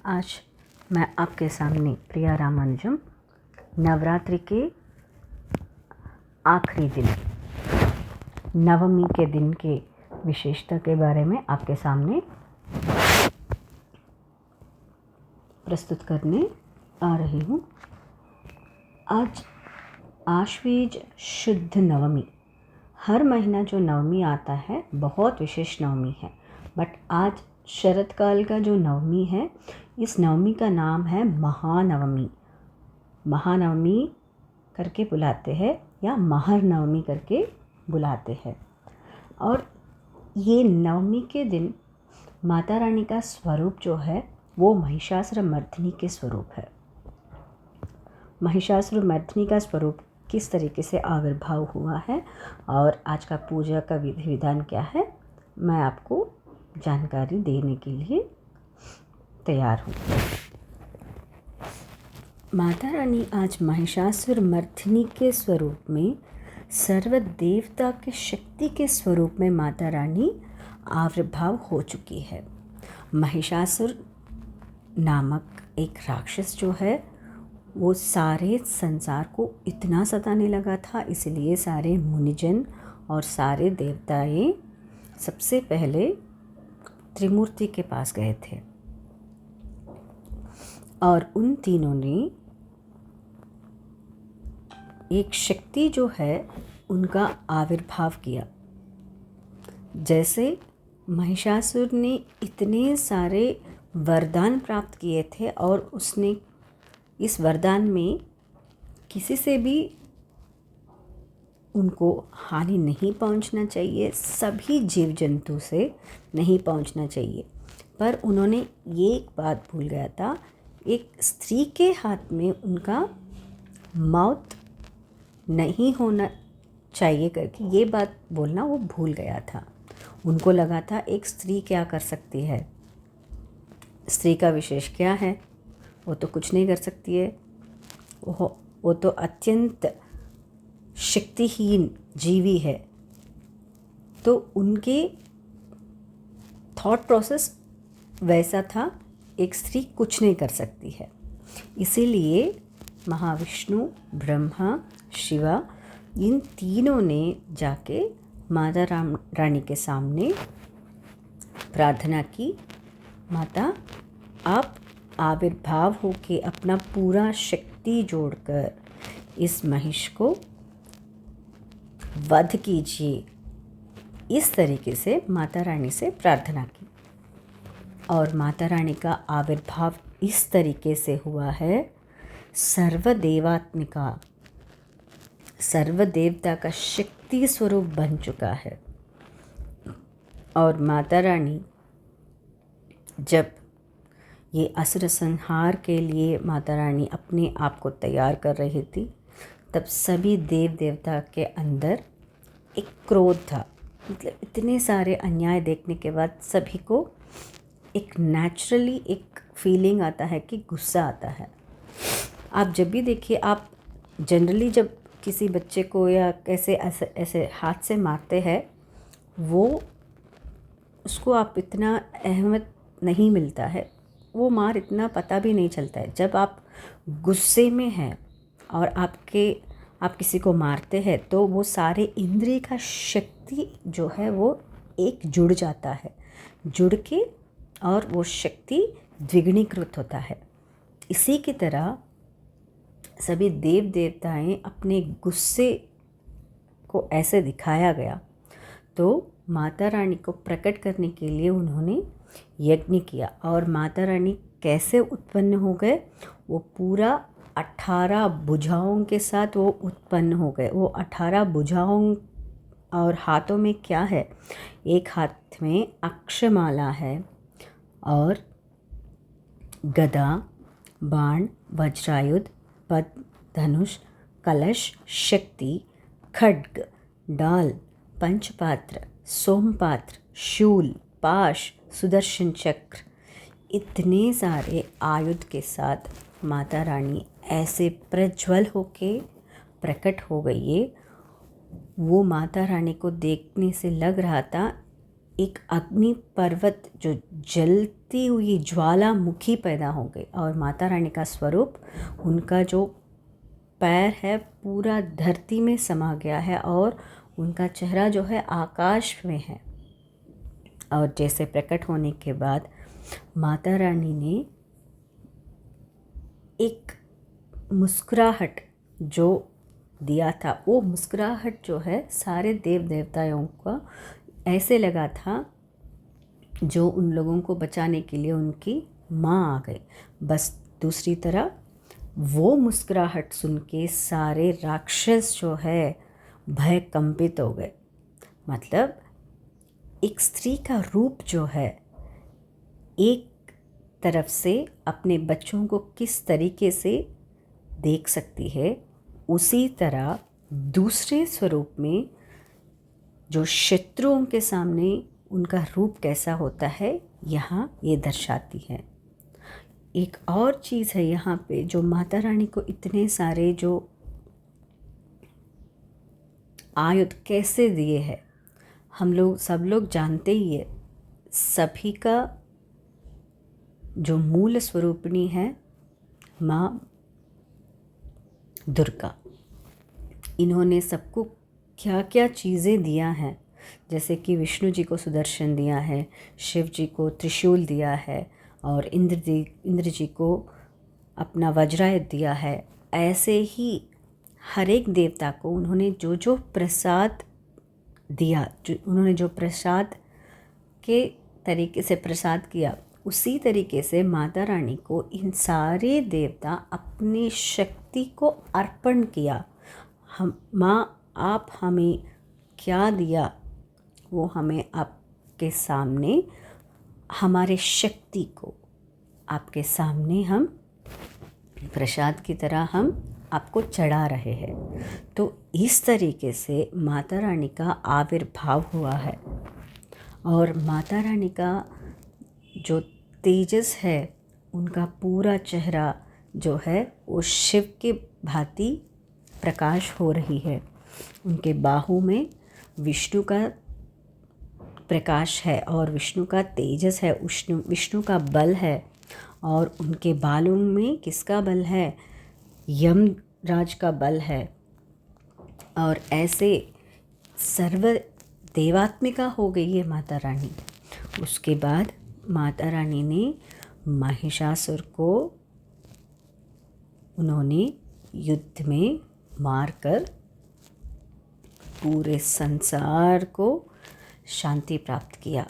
आज मैं आपके सामने प्रिया रामानुजम नवरात्रि के आखिरी दिन नवमी के दिन के विशेषता के बारे में आपके सामने प्रस्तुत करने आ रही हूँ। आज आश्वीज शुद्ध नवमी। हर महीना जो नवमी आता है बहुत विशेष नवमी है, बट आज शरद काल का जो नवमी है, इस नवमी का नाम है महानवमी। महानवमी करके बुलाते हैं या महर नवमी करके बुलाते हैं। और ये नवमी के दिन माता रानी का स्वरूप जो है वो महिषासुरमर्दिनी के स्वरूप है। महिषासुरमर्दिनी का स्वरूप किस तरीके से आविर्भाव हुआ है और आज का पूजा का विधि विधान क्या है, मैं आपको जानकारी देने के लिए तैयार हूँ। माता रानी आज महिषासुरमर्दिनी के स्वरूप में, सर्व देवता के शक्ति के स्वरूप में माता रानी आविर्भाव हो चुकी है। महिषासुर नामक एक राक्षस जो है वो सारे संसार को इतना सताने लगा था, इसलिए सारे मुनिजन और सारे देवताएं सबसे पहले त्रिमूर्ति के पास गए थे और उन तीनों ने एक शक्ति जो है उनका आविर्भाव किया। जैसे महिषासुर ने इतने सारे वरदान प्राप्त किए थे और उसने इस वरदान में किसी से भी उनको हानि नहीं पहुंचना चाहिए, सभी जीव जंतु से नहीं पहुंचना चाहिए, पर उन्होंने ये एक बात भूल गया था, एक स्त्री के हाथ में उनका मौत नहीं होना चाहिए करके ये बात बोलना वो भूल गया था। उनको लगा था एक स्त्री क्या कर सकती है, स्त्री का विशेष क्या है, वो तो कुछ नहीं कर सकती है, वो तो अत्यंत शक्तिहीन जीवी है। तो उनके थॉट प्रोसेस वैसा था, एक स्त्री कुछ नहीं कर सकती है। इसीलिए महाविष्णु, ब्रह्मा, शिवा, इन तीनों ने जाके माता रानी के सामने प्रार्थना की, माता आप आविर्भाव होके अपना पूरा शक्ति जोड़कर इस महिष को वध कीजिए। इस तरीके से माता रानी से प्रार्थना की और माता रानी का आविर्भाव इस तरीके से हुआ है, सर्वदेवात्मिका, सर्वदेवता का शक्ति स्वरूप बन चुका है। और माता रानी जब ये असुर संहार के लिए माता रानी अपने आप को तैयार कर रही थी, तब सभी देव देवता के अंदर एक क्रोध था। मतलब इतने सारे अन्याय देखने के बाद सभी को एक नेचुरली एक फीलिंग आता है कि गुस्सा आता है। आप जब भी देखिए, आप जनरली जब किसी बच्चे को या कैसे ऐसे हाथ से मारते हैं, वो उसको आप इतना अहमियत नहीं मिलता है, वो मार इतना पता भी नहीं चलता है। जब आप गुस्से में हैं और आप किसी को मारते हैं तो वो सारे इंद्रिय का शक्ति जो है वो एक जुड़ जाता है, जुड़ के और वो शक्ति द्विगुणीकृत होता है। इसी की तरह सभी देव देवताएं अपने गुस्से को ऐसे दिखाया गया, तो माता रानी को प्रकट करने के लिए उन्होंने यज्ञ किया। और माता रानी कैसे उत्पन्न हो गए, वो पूरा 18 भुजाओं के साथ वो उत्पन्न हो गए। वो 18 भुजाओं और हाथों में क्या है, एक हाथ में अक्षमाला है और गदा, बाण, वज्रायुध, पद्म, धनुष, कलश, शक्ति, खड्ग, डाल, पंचपात्र, सोमपात्र, शूल, पाश, सुदर्शन चक्र, इतने सारे आयुध के साथ माता रानी ऐसे प्रज्वल होके प्रकट हो गई है। वो माता रानी को देखने से लग रहा था एक अग्नि पर्वत जो जलती हुई ज्वालामुखी पैदा हो गई और माता रानी का स्वरूप, उनका जो पैर है पूरा धरती में समा गया है और उनका चेहरा जो है आकाश में है। और जैसे प्रकट होने के बाद माता रानी ने एक मुस्कुराहट जो दिया था, वो मुस्कुराहट जो है सारे देव देवताओं का ऐसे लगा था जो उन लोगों को बचाने के लिए उनकी माँ आ गई। बस दूसरी तरह वो मुस्कुराहट सुन के सारे राक्षस जो है भय कंपित हो गए। मतलब एक स्त्री का रूप जो है एक तरफ से अपने बच्चों को किस तरीके से देख सकती है, उसी तरह दूसरे स्वरूप में जो शत्रुओं के सामने उनका रूप कैसा होता है, यहाँ ये दर्शाती है। एक और चीज़ है यहाँ पे, जो माता रानी को इतने सारे जो आयुध कैसे दिए हैं, हम लोग सब लोग जानते ही है। सभी का जो मूल स्वरूपिणी है माँ दुर्गा। इन्होंने सबको क्या क्या चीज़ें दिया है, जैसे कि विष्णु जी को सुदर्शन दिया है, शिव जी को त्रिशूल दिया है और इंद्र जी को अपना वज्रायुध दिया है। ऐसे ही हर एक देवता को उन्होंने जो जो प्रसाद दिया, उन्होंने जो प्रसाद के तरीके से प्रसाद किया, उसी तरीके से माता रानी को इन सारे देवता अपनी शक्ति को अर्पण किया। हम माँ, आप हमें क्या दिया वो हमें आपके सामने, हमारे शक्ति को आपके सामने हम प्रसाद की तरह हम आपको चढ़ा रहे हैं। तो इस तरीके से माता रानी का आविर्भाव हुआ है। और माता रानी का जो तेजस है, उनका पूरा चेहरा जो है वो शिव के भांति प्रकाश हो रही है। उनके बाहू में विष्णु का प्रकाश है और विष्णु का तेजस है, विष्णु का बल है। और उनके बालों में किसका बल है? यमराज का बल है। और ऐसे सर्व देवात्मिका हो गई है माता रानी। उसके बाद माता रानी ने महिषासुर को उन्होंने युद्ध में मारकर पूरे संसार को शांति प्राप्त किया।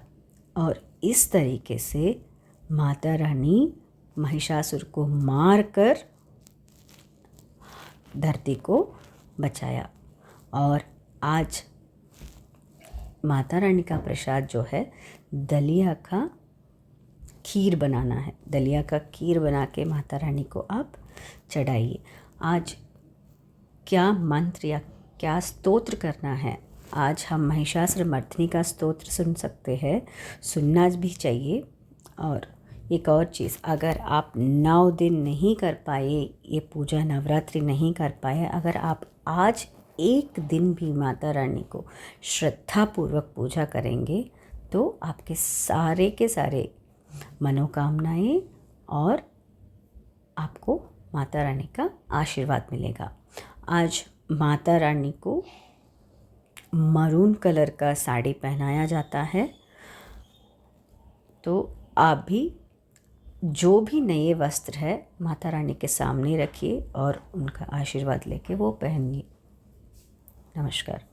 और इस तरीके से माता रानी महिषासुर को मारकर धरती को बचाया। और आज माता रानी का प्रसाद जो है दलिया का खीर बनाना है। दलिया का खीर बना के माता रानी को आप चढ़ाइए। आज क्या मंत्र या क्या स्तोत्र करना है, आज हम महिषासुर मर्दिनी का स्तोत्र सुन सकते हैं, सुनना भी चाहिए। और एक और चीज़, अगर आप 9 दिन नहीं कर पाए ये पूजा, नवरात्रि नहीं कर पाए, अगर आप आज एक दिन भी माता रानी को श्रद्धापूर्वक पूजा करेंगे तो आपके सारे के सारे मनोकामनाएं और आपको माता रानी का आशीर्वाद मिलेगा। आज माता रानी को मरून कलर का साड़ी पहनाया जाता है। तो आप भी जो भी नए वस्त्र है माता रानी के सामने रखिए और उनका आशीर्वाद लेके वो पहनिए। नमस्कार।